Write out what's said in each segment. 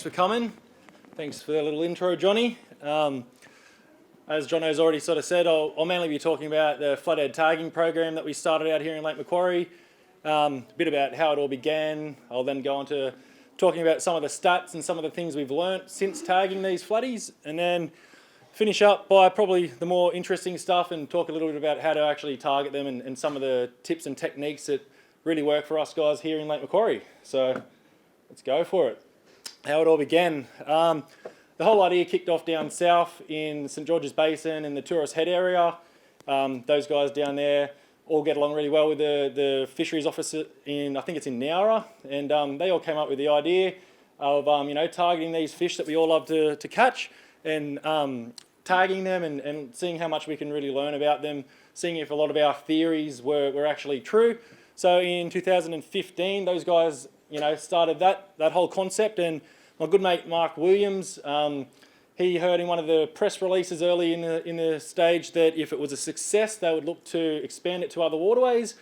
thanks for coming. Thanks for the little intro, Johnny. As Jono's already sort of said, I'll mainly be talking about the Flathead tagging program that we started out here in Lake Macquarie. A bit about how it all began. I'll then go on to talking about some of the stats and some of the things we've learnt since tagging these flatties, and then finish up by probably the more interesting stuff and talk a little bit about how to actually target them and some of the tips and techniques that really work for us guys here in Lake Macquarie. So let's go for it. How it all began. The whole idea kicked off down south in St George's Basin in the Tourist Head area. Those guys down there all get along really well with the fisheries officer in, I think it's in Nowra, and they all came up with the idea of targeting these fish that we all love to catch and tagging them and seeing how much we can really learn about them, seeing if a lot of our theories were actually true. So in 2015, those guys started that whole concept, and my good mate Mark Williams, he heard in one of the press releases early in the stage that if it was a success, they would look to expand it to other waterways.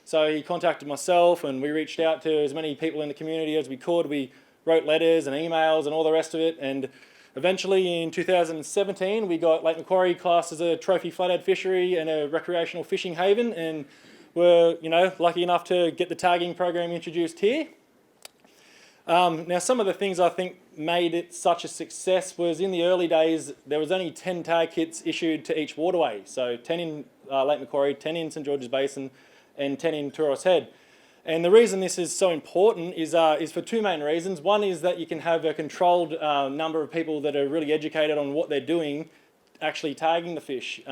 So he contacted myself, and we reached out to as many people in the community as we could. We wrote letters and emails and all the rest of it, and eventually in 2017 we got Lake Macquarie classed as a trophy flathead fishery and a recreational fishing haven, and were lucky enough to get the tagging program introduced here. Now, some of the things I think made it such a success was in the early days there was only 10 tag kits issued to each waterway, so 10 in Lake Macquarie, 10 in St George's Basin, and 10 in Tourist Head. And the reason this is so important is for two main reasons. One is that you can have a controlled number of people that are really educated on what they're doing, actually tagging the fish.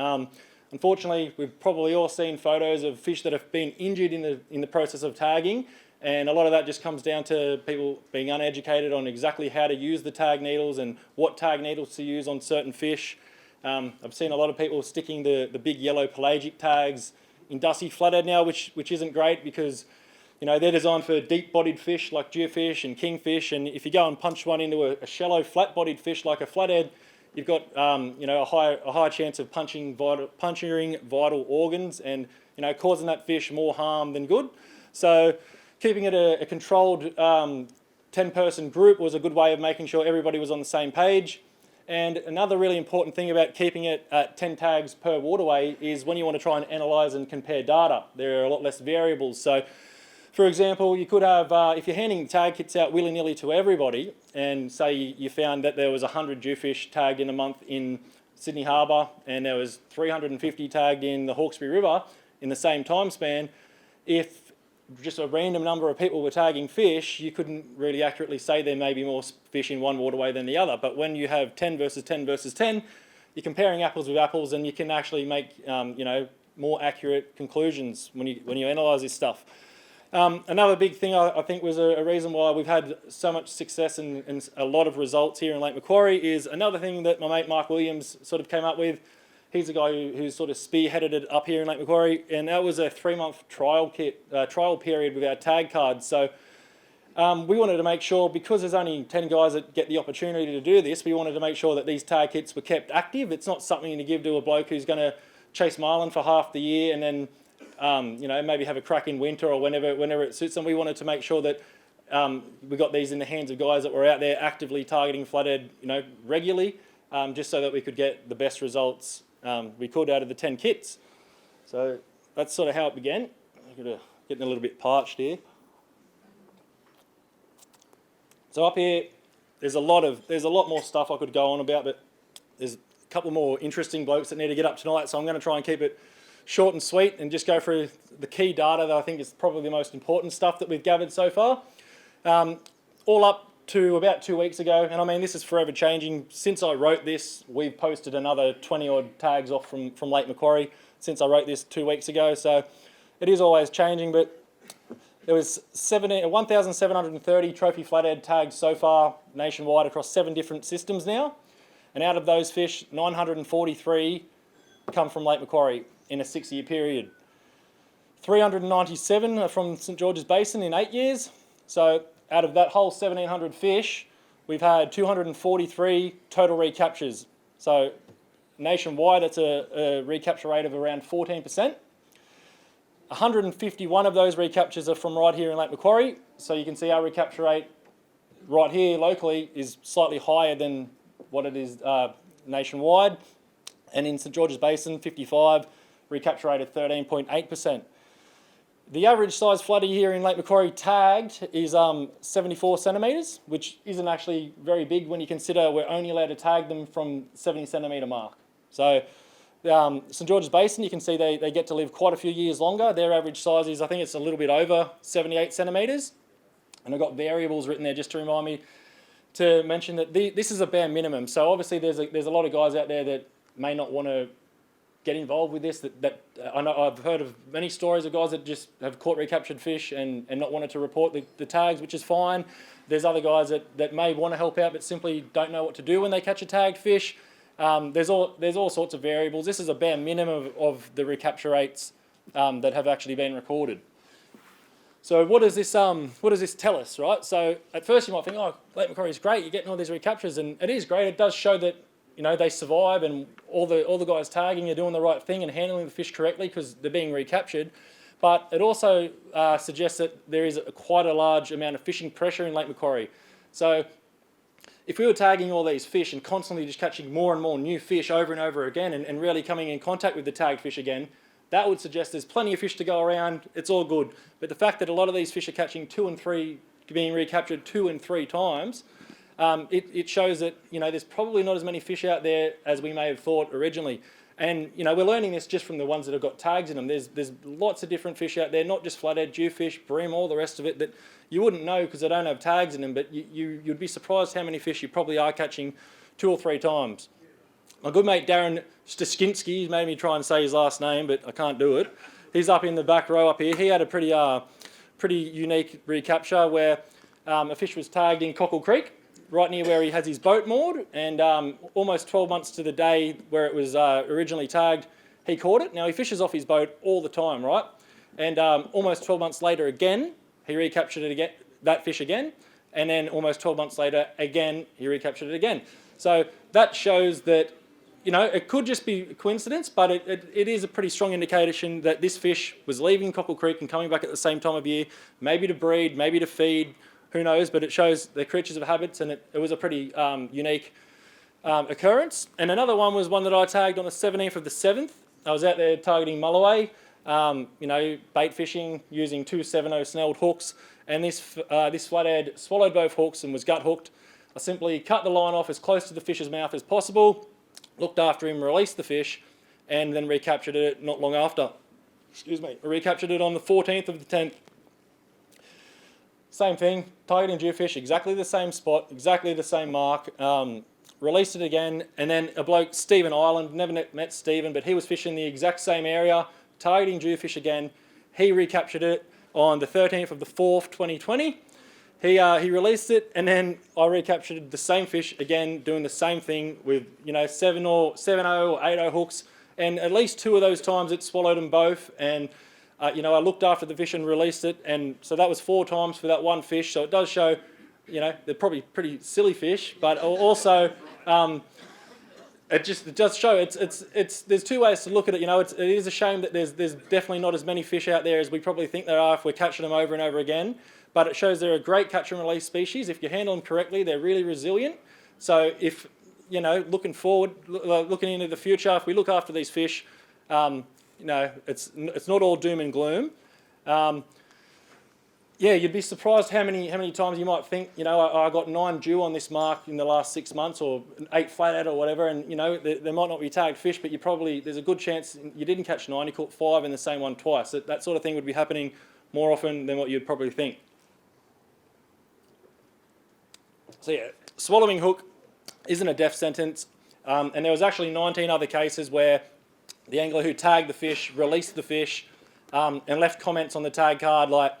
Unfortunately, we've probably all seen photos of fish that have been injured in the process of tagging, and a lot of that just comes down to people being uneducated on exactly how to use the tag needles and what tag needles to use on certain fish. I've seen a lot of people sticking the big yellow pelagic tags in dusky flathead now, which isn't great because they're designed for deep-bodied fish like geofish and kingfish, and if you go and punch one into a shallow, flat-bodied fish like a flathead, you've got a high chance of puncturing vital organs and causing that fish more harm than good. So keeping it a controlled 10-person group was a good way of making sure everybody was on the same page. And another really important thing about keeping it at 10 tags per waterway is when you want to try and analyse and compare data, there are a lot less variables. So, for example, you could have, if you're handing tag kits out willy-nilly to everybody, and say you found that there was 100 jewfish tagged in a month in Sydney Harbour, and there was 350 tagged in the Hawkesbury River in the same time span, if just a random number of people were tagging fish, you couldn't really accurately say there may be more fish in one waterway than the other. But when you have 10 versus 10 versus 10, you're comparing apples with apples, and you can actually make more accurate conclusions when you analyse this stuff. Another big thing I think was a reason why we've had so much success and a lot of results here in Lake Macquarie is another thing that my mate Mark Williams sort of came up with. He's the guy who sort of spearheaded it up here in Lake Macquarie, and that was a 3-month trial period with our tag cards. So we wanted to make sure, because there's only 10 guys that get the opportunity to do this, we wanted to make sure that these tag kits were kept active. It's not something to give to a bloke who's going to chase marlin for half the year and then maybe have a crack in winter or whenever it suits them. We wanted to make sure that we got these in the hands of guys that were out there actively targeting flathead, regularly, just so that we could get the best results we could out of the 10 kits. So that's sort of how it began. I'm getting a little bit parched here. So up here, there's a lot more stuff I could go on about, but there's a couple more interesting blokes that need to get up tonight, so I'm going to try and keep it short and sweet and just go through the key data that I think is probably the most important stuff that we've gathered so far. All up to about 2 weeks ago, and I mean this is forever changing. Since I wrote this, we've posted another 20 odd tags off from Lake Macquarie since I wrote this 2 weeks ago, so it is always changing. But there was 1,730 trophy flathead tags so far nationwide across 7 different systems now, and out of those fish, 943 come from Lake Macquarie in a 6-year period. 397 are from St George's Basin in 8 years. So out of that whole 1,700 fish, we've had 243 total recaptures. So nationwide, that's a recapture rate of around 14%. 151 of those recaptures are from right here in Lake Macquarie. So you can see our recapture rate right here locally is slightly higher than what it is nationwide. And in St George's Basin, 55, recapture rate of 13.8%. The average size flatty here in Lake Macquarie tagged is 74 centimetres, which isn't actually very big when you consider we're only allowed to tag them from 70 centimetre mark. So St George's Basin, you can see they get to live quite a few years longer. Their average size is, I think it's a little bit over 78 centimetres. And I've got variables written there just to remind me to mention that this is a bare minimum. So obviously there's a lot of guys out there that may not want to get involved with this. That I know I've heard of many stories of guys that just have caught recaptured fish and not wanted to report the tags, which is fine. There's other guys that may want to help out but simply don't know what to do when they catch a tagged fish. There's all sorts of variables. This is a bare minimum of the recapture rates that have actually been recorded. So what does this tell us, right? So at first you might think, oh, Lake Macquarie is great, you're getting all these recaptures, and it is great. It does show that they survive, and all the guys tagging are doing the right thing and handling the fish correctly because they're being recaptured. But it also suggests that there is quite a large amount of fishing pressure in Lake Macquarie. So if we were tagging all these fish and constantly just catching more and more new fish over and over again and really coming in contact with the tagged fish again, that would suggest there's plenty of fish to go around, it's all good. But the fact that a lot of these fish are catching being recaptured 2 and 3 times, it shows that there's probably not as many fish out there as we may have thought originally. And we're learning this just from the ones that have got tags in them. There's lots of different fish out there, not just flathead, jewfish, bream, all the rest of it that you wouldn't know because they don't have tags in them, but you'd be surprised how many fish you probably are catching 2 or 3 times. My good mate Darren Staskinski, he's made me try and say his last name, but I can't do it. He's up in the back row up here. He had a pretty unique recapture where a fish was tagged in Cockle Creek, right near where he has his boat moored, and almost 12 months to the day where it was originally tagged, he caught it. Now he fishes off his boat all the time, right? And almost 12 months later again, he recaptured it again, that fish again, and then almost 12 months later again, he recaptured it again. So that shows that it could just be a coincidence, but it is a pretty strong indication that this fish was leaving Cockle Creek and coming back at the same time of year, maybe to breed, maybe to feed, who knows, but it shows they're creatures of habits, and it was a pretty unique occurrence. And another one was one that I tagged on the 17th of the 7th. I was out there targeting mulloway, bait fishing using 2 7/0 snelled hooks, and this flathead swallowed both hooks and was gut hooked. I simply cut the line off as close to the fish's mouth as possible, looked after him, released the fish, and then recaptured it not long after. Excuse me. I recaptured it on the 14th of the 10th. Same thing, targeting jewfish, exactly the same spot, exactly the same mark. Released it again, and then a bloke, Stephen Ireland, never met Stephen, but he was fishing the exact same area, targeting jewfish again. He recaptured it on the 13th of the 4th, 2020. He released it, and then I recaptured the same fish again, doing the same thing with 7 or 7/0 or 8/0 hooks, and at least 2 of those times it swallowed them both. And I looked after the fish and released it, and so that was 4 times for that one fish. So it does show, they're probably pretty silly fish, but also it does show there's 2 ways to look at it. It is a shame that there's definitely not as many fish out there as we probably think there are if we're catching them over and over again. But it shows they're a great catch and release species. If you handle them correctly, they're really resilient. So if, looking forward, looking into the future, if we look after these fish, it's not all doom and gloom. You'd be surprised how many times you might think, I got 9 dew on this mark in the last 6 months, or 8 flathead or whatever, and there might not be tagged fish, but there's a good chance you didn't catch 9, you caught 5 in the same one twice. That sort of thing would be happening more often than what you'd probably think. So swallowing hook isn't a death sentence, and there was actually 19 other cases where the angler who tagged the fish released the fish and left comments on the tag card like,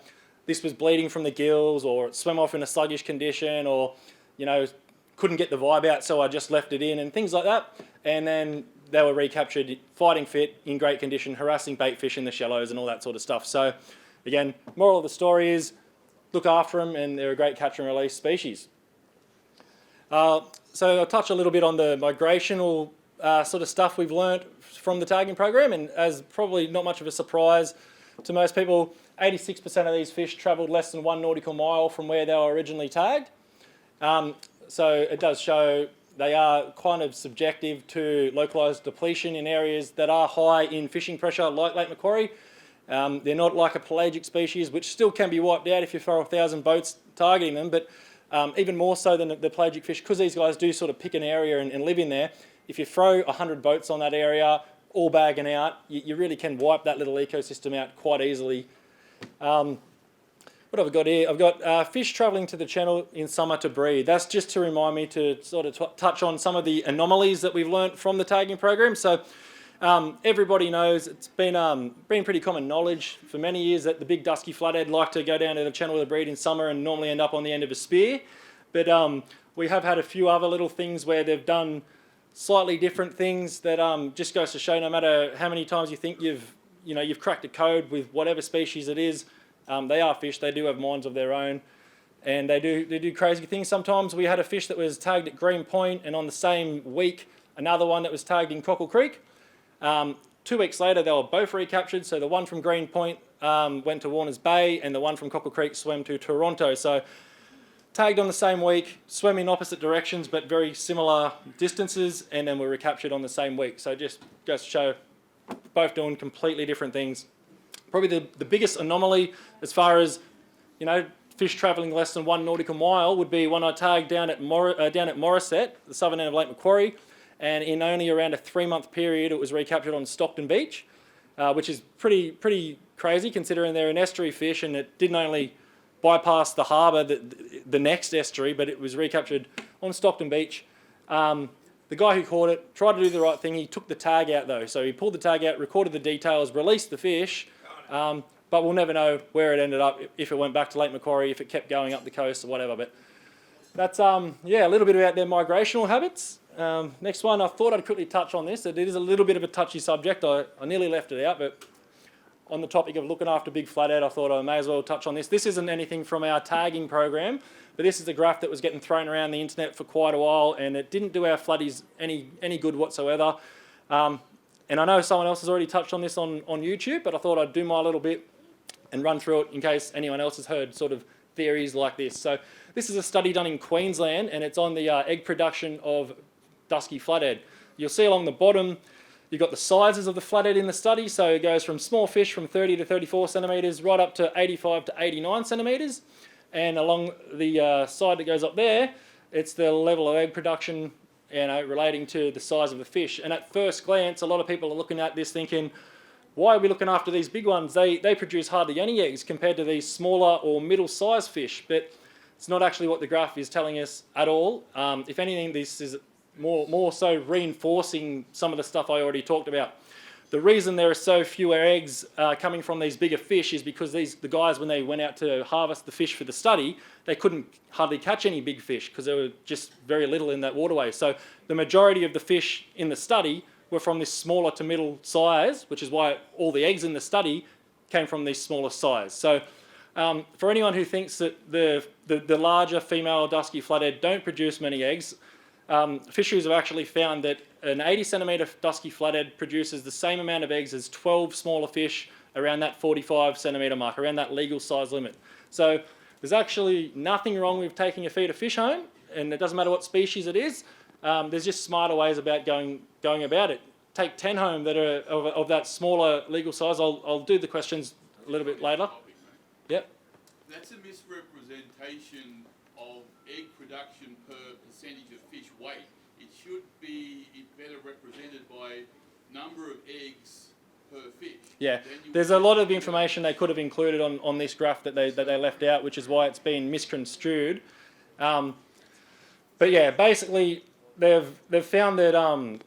this was bleeding from the gills, or it swam off in a sluggish condition, or couldn't get the vibe out, so I just left it in, and things like that. And then they were recaptured fighting fit, in great condition, harassing bait fish in the shallows and all that sort of stuff. So again, moral of the story is look after them, and they're a great catch and release species. So I'll touch a little bit on the migrational sort of stuff we've learnt from the tagging program, and as probably not much of a surprise to most people, 86% of these fish travelled less than 1 nautical mile from where they were originally tagged. So it does show they are kind of subjective to localised depletion in areas that are high in fishing pressure, like Lake Macquarie. They're not like a pelagic species, which still can be wiped out if you throw 1,000 boats targeting them, but even more so than the pelagic fish, because these guys do sort of pick an area and live in there. If you throw 100 boats on that area, all bagging out, you really can wipe that little ecosystem out quite easily. What have I got here? I've got fish travelling to the channel in summer to breed. That's just to remind me to sort of touch on some of the anomalies that we've learnt from the tagging program. So everybody knows, it's been pretty common knowledge for many years that the big dusky flathead like to go down to the channel to breed in summer and normally end up on the end of a spear. But we have had a few other little things where they've done slightly different things that just goes to show no matter how many times you think you've cracked a code with whatever species it is, they are fish. They do have minds of their own, and they do crazy things. Sometimes we had a fish that was tagged at Green Point, and on the same week, another one that was tagged in Cockle Creek. 2 weeks later, they were both recaptured. So the one from Green Point went to Warners Bay, and the one from Cockle Creek swam to Toronto. So tagged on the same week, swam in opposite directions, but very similar distances, and then were recaptured on the same week. So it just goes to show both doing completely different things. Probably the biggest anomaly as far as, fish travelling less than 1 nautical mile would be one I tagged down at Morisset, the southern end of Lake Macquarie, and in only around a 3-month period it was recaptured on Stockton Beach, which is pretty crazy considering they're an estuary fish, and it didn't only bypass the harbour, the next estuary, but it was recaptured on Stockton Beach. The guy who caught it tried to do the right thing. He took the tag out though, so he pulled the tag out, recorded the details, released the fish, but we'll never know where it ended up, if it went back to Lake Macquarie, if it kept going up the coast or whatever. But that's a little bit about their migrational habits. Next one, I thought I'd quickly touch on this. It is a little bit of a touchy subject. I nearly left it out, but on the topic of looking after big flathead, I thought I may as well touch on this. This isn't anything from our tagging program, but this is a graph that was getting thrown around the internet for quite a while, and it didn't do our flatties any good whatsoever. And I know someone else has already touched on this on YouTube, but I thought I'd do my little bit and run through it in case anyone else has heard sort of theories like this. So this is a study done in Queensland, and it's on the egg production of dusky flathead. You'll see along the bottom, you've got the sizes of the flathead in the study. So it goes from small fish from 30 to 34 centimetres right up to 85 to 89 centimetres. And along the side that goes up there, it's the level of egg production, relating to the size of the fish. And at first glance, a lot of people are looking at this thinking, why are we looking after these big ones? They produce hardly any eggs compared to these smaller or middle-sized fish. But it's not actually what the graph is telling us at all. If anything, this is more so reinforcing some of the stuff I already talked about. The reason there are so fewer eggs coming from these bigger fish is because the guys, when they went out to harvest the fish for the study, they couldn't hardly catch any big fish because there were just very little in that waterway. So the majority of the fish in the study were from this smaller to middle size, which is why all the eggs in the study came from this smaller size. So for anyone who thinks that the larger female dusky flathead don't produce many eggs, fisheries have actually found that an 80 centimetre dusky flathead produces the same amount of eggs as 12 smaller fish around that 45 centimetre mark, around that legal size limit. So there's actually nothing wrong with taking a feeder fish home, and it doesn't matter what species it is. There's just smarter ways about going about it. Take 10 home that are of that smaller legal size. I'll do the questions a little bit later. Yep. That's a misrepresentation of egg production per percentage of fish weight. It should be better represented by number of eggs per fish. Yeah, there's a lot of information they could have included on this graph that they left out, which is why it's been misconstrued. But yeah, basically they've found that I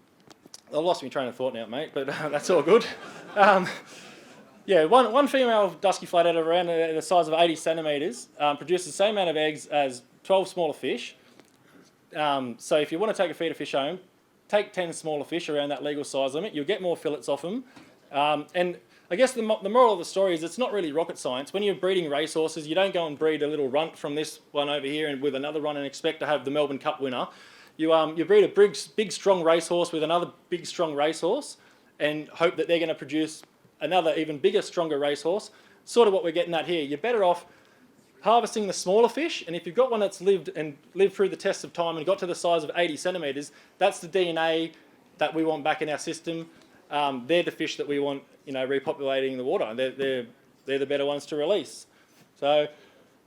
lost my train of thought now, mate, but that's all good. Yeah, one female dusky flathead around the size of 80 centimetres produces the same amount of eggs as 12 smaller fish. So if you want to take a feeder fish home, take 10 smaller fish around that legal size limit. You'll get more fillets off them. And I guess the moral of the story is it's not really rocket science. When you're breeding racehorses, you don't go and breed a little runt from this one over here and with another run and expect to have the Melbourne Cup winner. You breed a big strong racehorse with another big strong racehorse and hope that they're going to produce another even bigger, stronger racehorse. Sort of what we're getting at here. You're better off harvesting the smaller fish, and if you've got one that's lived through the test of time and got to the size of 80 centimetres, that's the DNA that we want back in our system. They're the fish that we want, repopulating the water. They're the better ones to release. So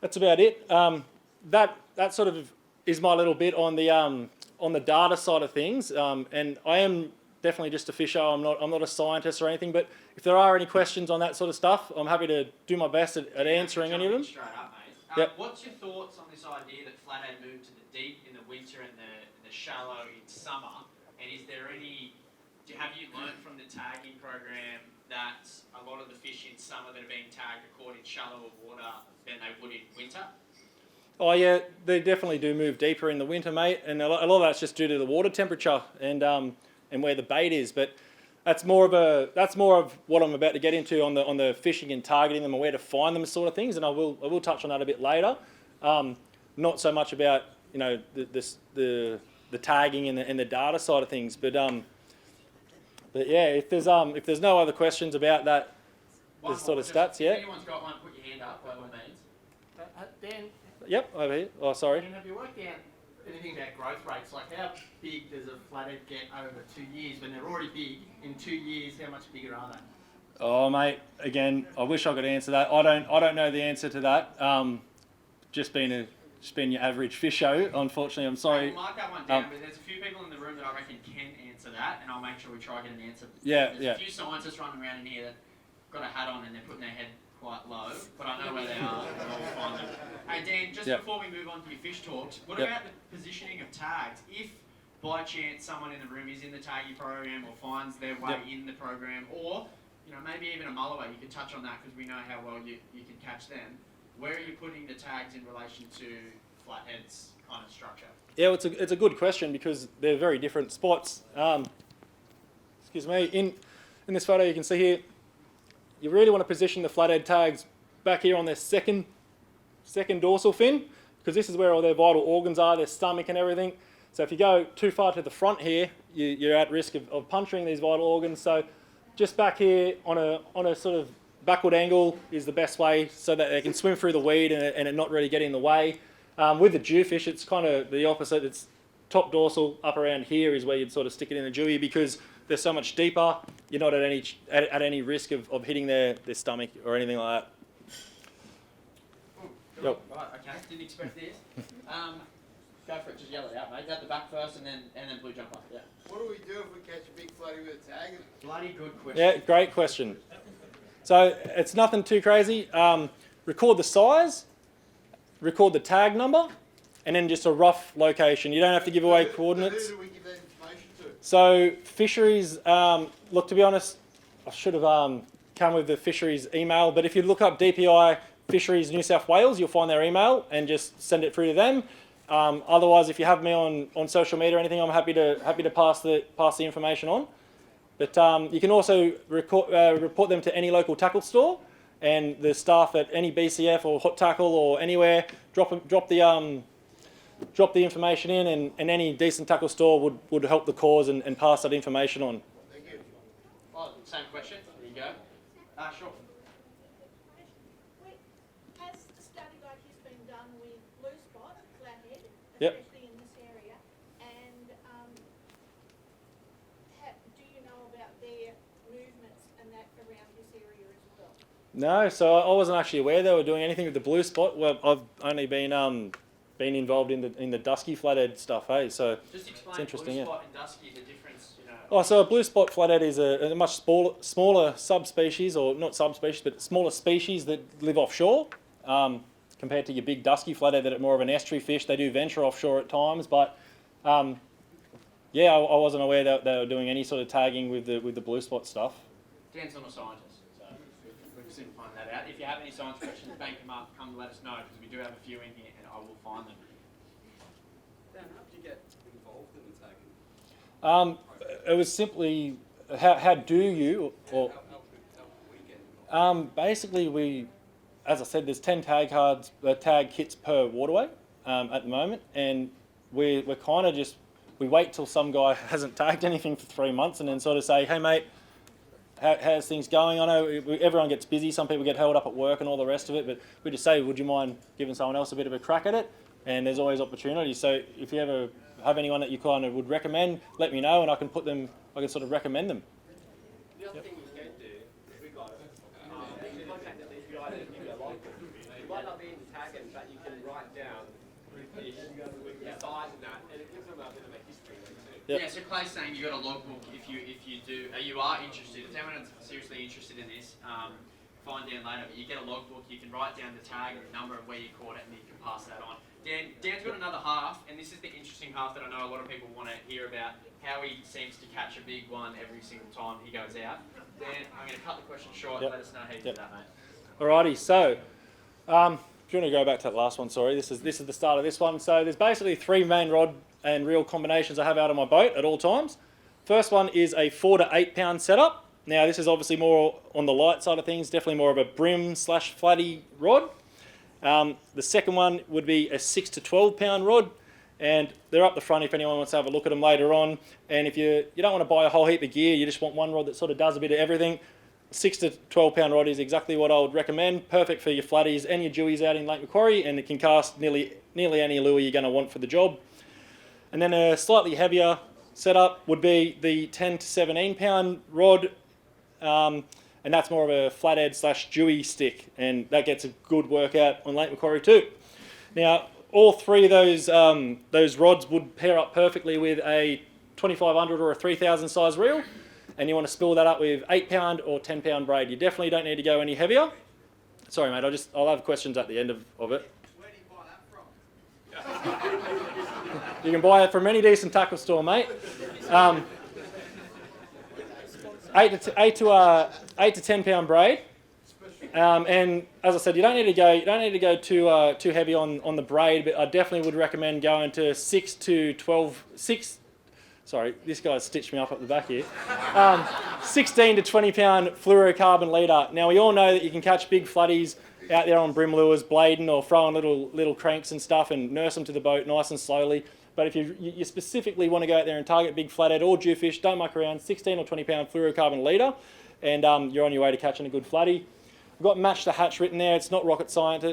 that's about it. That sort of is my little bit on the data side of things. And I am definitely just a fisher. I'm not a scientist or anything. But if there are any questions on that sort of stuff, I'm happy to do my best at answering any of them. Straight up, mate. Yep. What's your thoughts on this idea that Flathead moved to the deep in the winter and the shallow in summer? And is there have you learned from the tagging program that a lot of the fish in summer that are being tagged are caught in shallower water than they would in winter? Oh yeah, they definitely do move deeper in the winter, mate, and a lot of that's just due to the water temperature and where the bait is. But that's more of what I'm about to get into on the fishing and targeting them and where to find them sort of things, and I will touch on that a bit later. Not so much about the tagging and the data side of things, but yeah, if there's no other questions about that, the sort of stats, yeah. If anyone's got one, put your hand up by all means. Dan, Yep, over here. Oh, sorry. Dan, have you worked out anything about growth rates? Like how big does a flathead get over 2 years when they're already big? In 2 years, how much bigger are they? Oh, mate. Again, I wish I could answer that. I don't know the answer to that. Just being your average fish show. Unfortunately, I'm sorry. We'll mark that one down, but there's a few people in the room that I reckon can answer that, and I'll make sure we try to get an answer. Yeah, There's yeah. a few scientists running around in here that got a hat on and they're putting their head quite low, but I know where they are and I'll find them. Hey Dan, just Yep. before we move on to your fish talks, what Yep. about the positioning of tags? If by chance someone in the room is in the tagging program or finds their way Yep. in the program, or maybe even a mulloway, you could touch on that because we know how well you can catch them. Where are you putting the tags in relation to Flathead's kind of structure? Yeah, it's a good question because they're very different spots. Excuse me. In this photo, you can see here, you really want to position the flathead tags back here on their second dorsal fin, because this is where all their vital organs are, their stomach and everything. So if you go too far to the front here, you're at risk of puncturing these vital organs. So just back here on a sort of backward angle is the best way so that they can swim through the weed and it not really get in the way. With the jewfish, it's kind of the opposite. It's top dorsal, up around here is where you'd sort of stick it in the dewy because they're so much deeper. You're not at any risk of hitting their stomach or anything like that. Yep. Right, okay, didn't expect this. Go for it, just yell it out, mate. At the back first and then blue jumper. Yeah. What do we do if we catch a big floaty with a tag? Bloody good question. Yeah, great question. So it's nothing too crazy. Record the size, record the tag number, and then just a rough location. You don't have to give away coordinates. Who do we give that information to? So fisheries, look, to be honest, I should have come with the fisheries email, but if you look up DPI Fisheries New South Wales, you'll find their email and just send it through to them. Otherwise, if you have me on social media or anything, I'm happy to pass the information on. But you can also report them to any local tackle store, and the staff at any BCF or Hot Tackle or anywhere drop the information in, and any decent tackle store would help the cause and pass that information on. Thank you. Oh, same question. There you go. Sure. Has a study like this been done with blue spot, flathead, Yep. especially in this area? And do you know about their movements and that around this area as well? No, so I wasn't actually aware they were doing anything with the blue spot. Well, I've only been involved in the dusky flathead stuff, hey. So Just explain it's interesting, blue yeah. spot and dusky, the difference, Oh, so a blue spot flathead is a much smaller subspecies, or not subspecies, but smaller species that live offshore, compared to your big dusky flathead that are more of an estuary fish. They do venture offshore at times, but yeah, I wasn't aware that they were doing any sort of tagging with the blue spot stuff. Dan's not a scientist, so we can soon find that out. If you have any science questions, bank them up, come to let us know, because we do have a few in here and I will find them. Dan, how did you get involved in the tagging? It was simply how do you or How did we get involved? basically we, as I said, there's 10 tag kits per waterway at the moment, and we're kind of just we wait till some guy hasn't tagged anything for 3 months and then sort of say, hey mate, how's things going? I know everyone gets busy. Some people get held up at work and all the rest of it. But we just say, would you mind giving someone else a bit of a crack at it? And there's always opportunities. So if you ever have anyone that you kind of would recommend, let me know, and I can sort of recommend them. The other thing you can do, we got it, contact these guys and give you a logbook. You might not be into tagging, but you can write down fish, your size and that, and it gives them a bit of a history too. Yep. Yeah, so Clay's saying you got a logbook if you do, you are interested, if anyone's seriously interested in this, find Dan later, but you get a logbook, you can write down the tag, the number of where you caught it, and you can pass that on. Dan's got another half, and this is the interesting half that I know a lot of people want to hear about, how he seems to catch a big one every single time he goes out. Dan, I'm going to cut the question short, Yep. let us know how you do that, mate. Alrighty, so if you want to go back to that last one, sorry, this is the start of this one. So there's basically 3 main rod and reel combinations I have out on my boat at all times. First one is a 4 to 8 pound setup. Now this is obviously more on the light side of things, definitely more of a brim / flatty rod. The second one would be a 6 to 12 pound rod, and they're up the front if anyone wants to have a look at them later on. And if you don't want to buy a whole heap of gear, you just want one rod that sort of does a bit of everything, 6 to 12 pound rod is exactly what I would recommend. Perfect for your flatties and your dewies out in Lake Macquarie, and it can cast nearly any lure you're going to want for the job. And then a slightly heavier setup would be the 10 to 17 pound rod, and that's more of a flathead / dewy stick, and that gets a good workout on Lake Macquarie too. Now, all 3 of those rods would pair up perfectly with a 2500 or a 3000 size reel, and you want to spool that up with 8 pound or 10 pound braid. You definitely don't need to go any heavier. Sorry, mate, I'll have questions at the end of it. Where do you buy that from? You can buy it from any decent tackle store, mate. 8 to 10 pound braid, and as I said, you don't need to go too heavy on the braid, but I definitely would recommend going to 6 to 12. Sorry, this guy's stitched me up at the back here. 16 to 20 pound fluorocarbon leader. Now we all know that you can catch big flatties out there on brim lures, blading or throwing little cranks and stuff, and nurse them to the boat nice and slowly. But if you specifically want to go out there and target big flathead or jewfish, don't muck around. 16 or 20 pound fluorocarbon leader, and you're on your way to catching a good flatty. We've got match the hatch written there. It's not rocket science.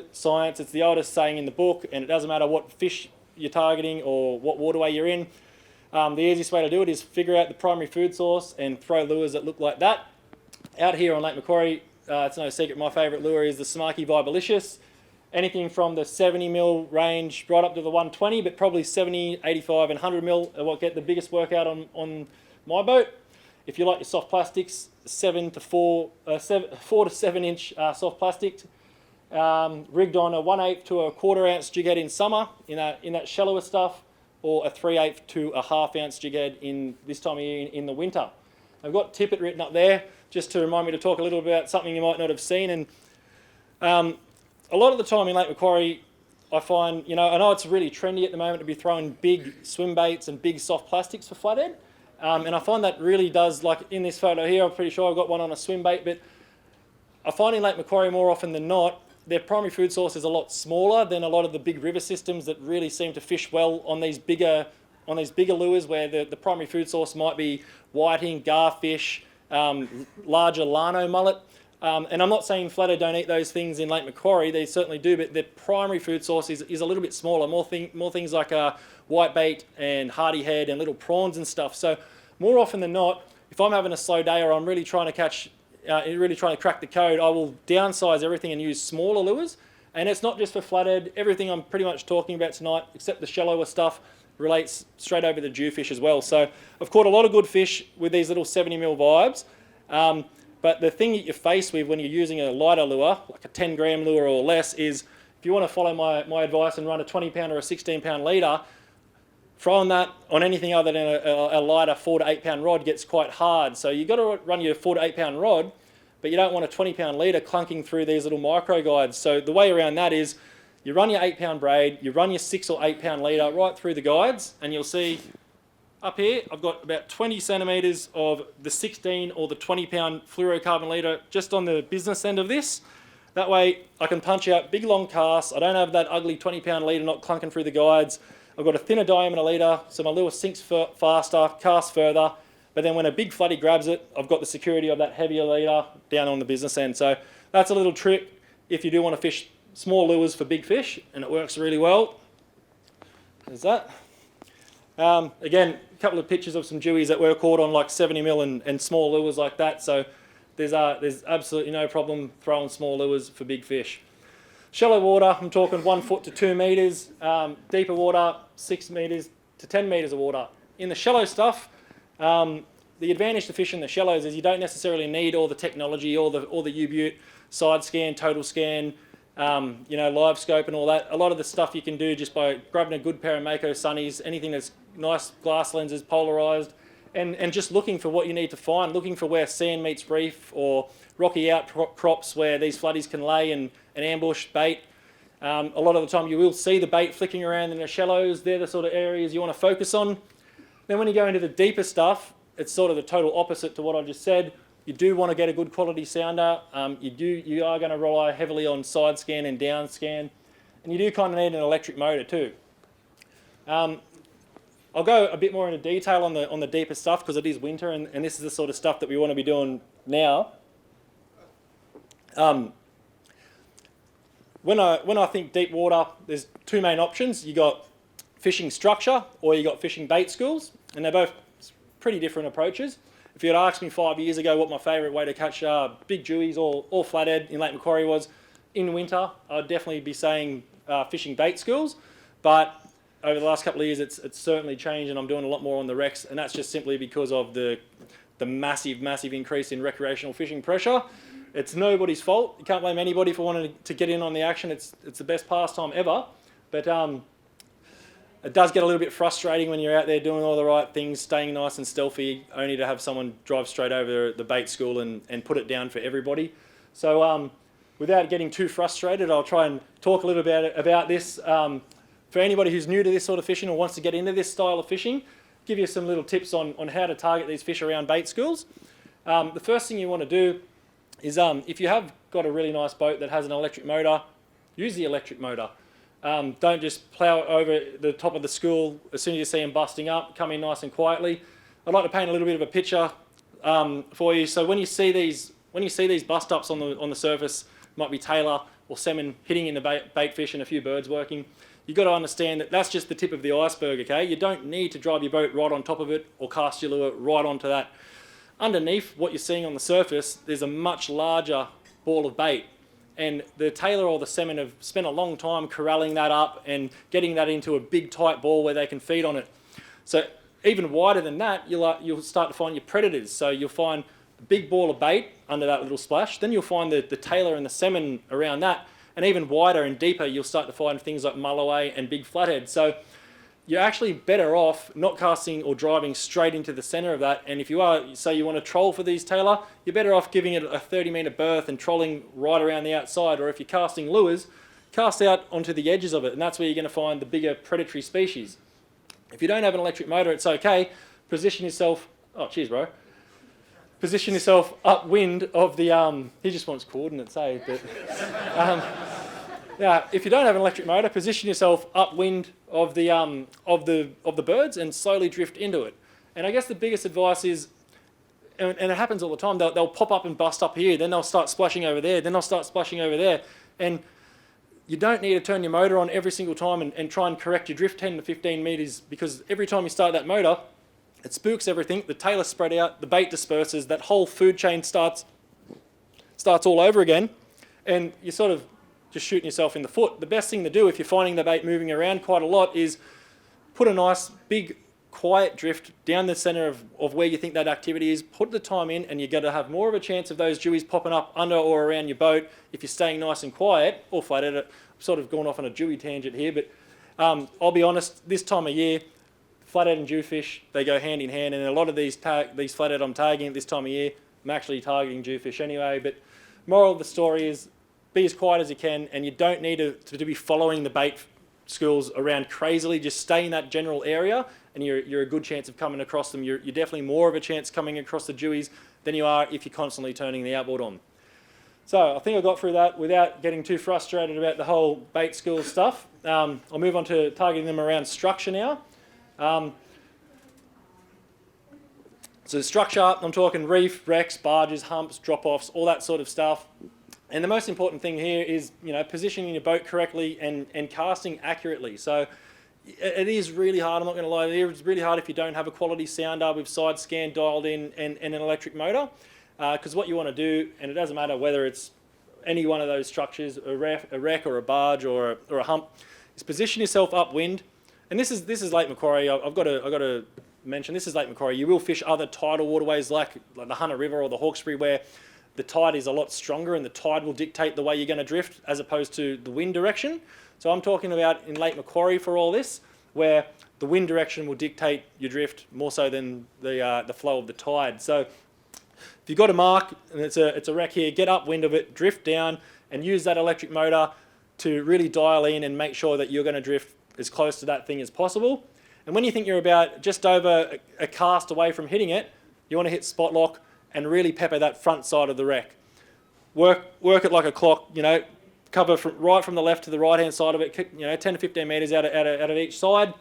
It's the oldest saying in the book, and it doesn't matter what fish you're targeting or what waterway you're in. The easiest way to do it is figure out the primary food source and throw lures that look like that. Out here on Lake Macquarie, it's no secret my favourite lure is the Smarky Vibalicious. Anything from the 70 mil range right up to the 120, but probably 70, 85 and 100 mil are what get the biggest workout on my boat. If you like your soft plastics, 4 to 7 inch soft plastic, rigged on a 1/8 to a 1/4 ounce jig head in summer in that shallower stuff, or a 3/8 to a 1/2 ounce jig head in this time of year in the winter. I've got tippet written up there just to remind me to talk a little bit about something you might not have seen. And a lot of the time in Lake Macquarie, I find, I know it's really trendy at the moment to be throwing big swim baits and big soft plastics for flathead. And I find that really does, like in this photo here, I'm pretty sure I've got one on a swim bait, but I find in Lake Macquarie more often than not, their primary food source is a lot smaller than a lot of the big river systems that really seem to fish well on these bigger lures where the primary food source might be whiting, garfish, larger Lano mullet. And I'm not saying flathead don't eat those things in Lake Macquarie, they certainly do, but their primary food source is a little bit smaller, more things like whitebait and hardyhead and little prawns and stuff. So more often than not, if I'm having a slow day or I'm really trying to crack the code, I will downsize everything and use smaller lures. And it's not just for flathead, everything I'm pretty much talking about tonight, except the shallower stuff, relates straight over to jewfish as well. So I've caught a lot of good fish with these little 70 mil vibes. But the thing that you're faced with when you're using a lighter lure, like a 10 gram lure or less, is if you want to follow my advice and run a 20 pound or a 16 pound leader, throwing that on anything other than a lighter 4 to 8 pound rod gets quite hard. So you've got to run your 4 to 8 pound rod, but you don't want a 20 pound leader clunking through these little micro guides. So the way around that is you run your 8 pound braid, you run your 6 or 8 pound leader right through the guides, and you'll see up here, I've got about 20 centimetres of the 16 or the 20 pound fluorocarbon leader just on the business end of this. That way I can punch out big long casts. I don't have that ugly 20 pound leader not clunking through the guides. I've got a thinner diameter leader, so my lure sinks faster, casts further, But then when a big floodie grabs it, I've got the security of that heavier leader down on the business end. So that's a little trick if you do want to fish small lures for big fish, and it works really well. There's that. Again, a couple of pictures of some dewies that were caught on like 70 mil and small lures like that. So there's absolutely no problem throwing small lures for big fish. Shallow water, I'm talking 1 foot to 2 meters. Deeper water, 6 meters to 10 meters of water. In the shallow stuff, the advantage to fish in the shallows is you don't necessarily need all the technology, all the U-Butte, side scan, total scan, live scope and all that. A lot of the stuff you can do just by grabbing a good pair of Mako sunnies, anything that's nice glass lenses, polarized, and just looking for what you need to find, looking for where sand meets reef or rocky outcrops where these floodies can lay and ambush bait. A lot of the time you will see the bait flicking around in the shallows. They're the sort of areas you want to focus on. Then when you go into the deeper stuff, it's sort of the total opposite to what I just said. You do want to get a good quality sounder. You are going to rely heavily on side scan and down scan, and you do kind of need an electric motor too. I'll go a bit more into detail on the deeper stuff because it is winter, and this is the sort of stuff that we want to be doing now. When I think deep water, there's two main options. You got fishing structure or you got fishing bait schools, and they're both pretty different approaches. If you had asked me 5 years ago what my favourite way to catch big dewies or flathead in Lake Macquarie was in winter, I'd definitely be saying fishing bait schools. But over the last couple of years, it's certainly changed, and I'm doing a lot more on the wrecks, and that's just simply because of the massive increase in recreational fishing pressure. It's nobody's fault. You can't blame anybody for wanting to get in on the action. It's the best pastime ever. But it does get a little bit frustrating when you're out there doing all the right things, staying nice and stealthy, only to have someone drive straight over the bait school and put it down for everybody. So without getting too frustrated, I'll try and talk a little bit about this. For anybody who's new to this sort of fishing or wants to get into this style of fishing, give you some little tips on how to target these fish around bait schools. The first thing you want to do is if you have got a really nice boat that has an electric motor, use the electric motor. Don't just plough over the top of the school as soon as you see them busting up. Come in nice and quietly. I'd like to paint a little bit of a picture for you. So when you see these bust ups on the surface, might be tailor or salmon hitting in the bait fish and a few birds working. You've got to understand that that's just the tip of the iceberg, okay? You don't need to drive your boat right on top of it or cast your lure right onto that. Underneath what you're seeing on the surface, there's a much larger ball of bait. And the tailor or the salmon have spent a long time corralling that up and getting that into a big tight ball where they can feed on it. So even wider than that, you'll start to find your predators. So you'll find a big ball of bait under that little splash. Then you'll find the tailor and the salmon around that. And even wider and deeper, you'll start to find things like mulloway and big flathead. So you're actually better off not casting or driving straight into the centre of that. And if you say you want to troll for these tailor, you're better off giving it a 30-metre berth and trolling right around the outside. Or if you're casting lures, cast out onto the edges of it. And that's where you're going to find the bigger predatory species. If you don't have an electric motor, it's okay. Position yourself... Oh, cheers, bro. Position yourself upwind of the... he just wants coordinates, eh? But, now, if you don't have an electric motor, position yourself upwind of the birds and slowly drift into it. And I guess the biggest advice is, and it happens all the time, they'll pop up and bust up here, then they'll start splashing over there, then they'll start splashing over there. And you don't need to turn your motor on every single time and try and correct your drift 10 to 15 metres, because every time you start that motor, it spooks everything, the tailor spread out, the bait disperses, that whole food chain starts all over again, and you're sort of just shooting yourself in the foot. The best thing to do if you're finding the bait moving around quite a lot is put a nice, big, quiet drift down the centre of where you think that activity is, put the time in, and you're going to have more of a chance of those dewies popping up under or around your boat if you're staying nice and quiet, or flathead. I'm sort of going off on a dewie tangent here, but I'll be honest, this time of year, flathead and jewfish, they go hand in hand, and a lot of these flathead I'm tagging at this time of year, I'm actually targeting jewfish anyway, but moral of the story is be as quiet as you can, and you don't need to be following the bait schools around crazily. Just stay in that general area, and you're a good chance of coming across them. You're definitely more of a chance coming across the dewies than you are if you're constantly turning the outboard on. So I think I got through that without getting too frustrated about the whole bait school stuff. I'll move on to targeting them around structure now. So the structure, I'm talking reef, wrecks, barges, humps, drop-offs, all that sort of stuff. And the most important thing here is, positioning your boat correctly and casting accurately. So it is really hard, I'm not going to lie, it's really hard if you don't have a quality sounder with side scan dialed in and an electric motor. Because what you want to do, and it doesn't matter whether it's any one of those structures, a wreck or a barge or a hump, is position yourself upwind. And this is Lake Macquarie. I've got to mention, this is Lake Macquarie. You will fish other tidal waterways like the Hunter River or the Hawkesbury, where the tide is a lot stronger and the tide will dictate the way you're going to drift as opposed to the wind direction. So I'm talking about in Lake Macquarie for all this, where the wind direction will dictate your drift more so than the flow of the tide. So if you've got a mark and it's a wreck here, get upwind of it, drift down, and use that electric motor to really dial in and make sure that you're going to drift as close to that thing as possible. And when you think you're about just over a cast away from hitting it, you want to hit spot lock and really pepper that front side of the wreck. Work it like a clock, cover right from the left to the right-hand side of it, 10 to 15 metres out of each side.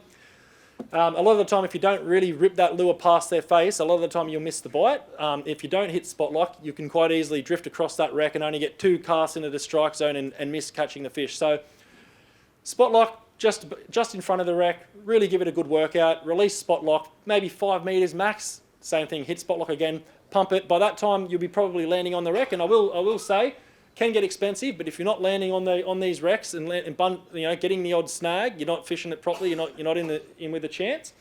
A lot of the time, if you don't really rip that lure past their face, a lot of the time you'll miss the bite. If you don't hit spot lock, you can quite easily drift across that wreck and only get 2 casts into the strike zone and miss catching the fish. So spot lock just in front of the wreck, really give it a good workout, release spot lock, maybe 5 metres max, same thing, hit spot lock again, pump it. By that time, you'll be probably landing on the wreck, and I will say, can get expensive, but if you're not landing on these wrecks and getting the odd snag, you're not fishing it properly, you're not in with a chance.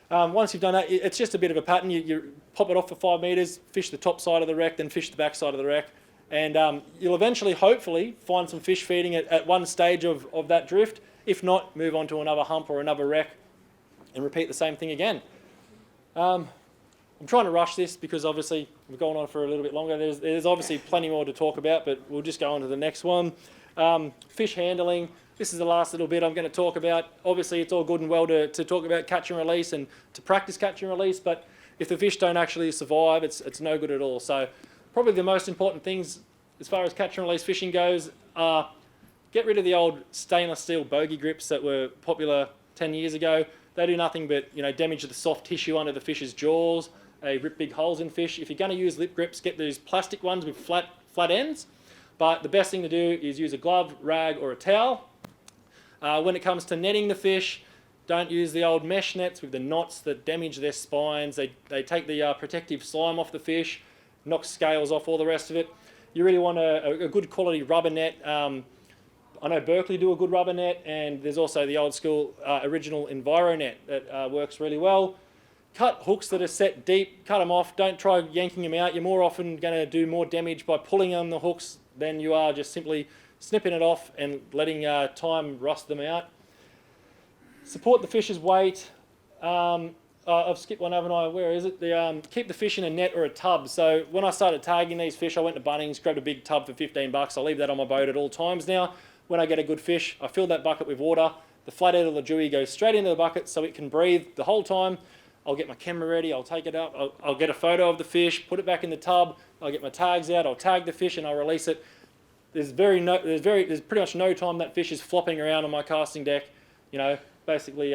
Once you've done that, it's just a bit of a pattern. You pop it off for 5 metres, fish the top side of the wreck, then fish the back side of the wreck, and you'll eventually, hopefully, find some fish feeding at one stage of that drift. If not, move on to another hump or another wreck and repeat the same thing again. I'm trying to rush this because obviously we've gone on for a little bit longer. There's obviously plenty more to talk about, but we'll just go on to the next one. Fish handling. This is the last little bit I'm going to talk about. Obviously, it's all good and well to talk about catch and release and to practice catch and release, but if the fish don't actually survive, it's no good at all. So probably the most important things as far as catch and release fishing goes are get rid of the old stainless steel bogey grips that were popular 10 years ago. They do nothing but damage the soft tissue under the fish's jaws. They rip big holes in fish. If you're going to use lip grips, get those plastic ones with flat ends. But the best thing to do is use a glove, rag, or a towel. When it comes to netting the fish, don't use the old mesh nets with the knots that damage their spines. They take the protective slime off the fish, knock scales off, all the rest of it. You really want a good quality rubber net. I know Berkeley do a good rubber net, and there's also the old school original Enviro net that works really well. Cut hooks that are set deep, cut them off. Don't try yanking them out. You're more often going to do more damage by pulling on the hooks than you are just simply snipping it off and letting time rust them out. Support the fish's weight. I've skipped one, haven't I? Where is it? Keep the fish in a net or a tub. So when I started tagging these fish, I went to Bunnings, grabbed a big tub for $15. I leave that on my boat at all times now. When I get a good fish, I fill that bucket with water. The flathead or the dewey goes straight into the bucket so it can breathe the whole time. I'll get my camera ready, I'll take it up, I'll get a photo of the fish, put it back in the tub, I'll get my tags out, I'll tag the fish and I'll release it. There's pretty much no time that fish is flopping around on my casting deck, basically,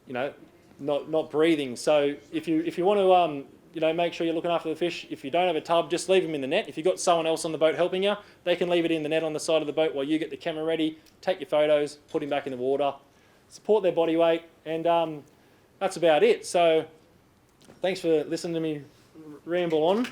not breathing. So if you want to, make sure you're looking after the fish. If you don't have a tub, just leave them in the net. If you've got someone else on the boat helping you, they can leave it in the net on the side of the boat while you get the camera ready, take your photos, put him back in the water, support their body weight, and that's about it. So thanks for listening to me ramble on.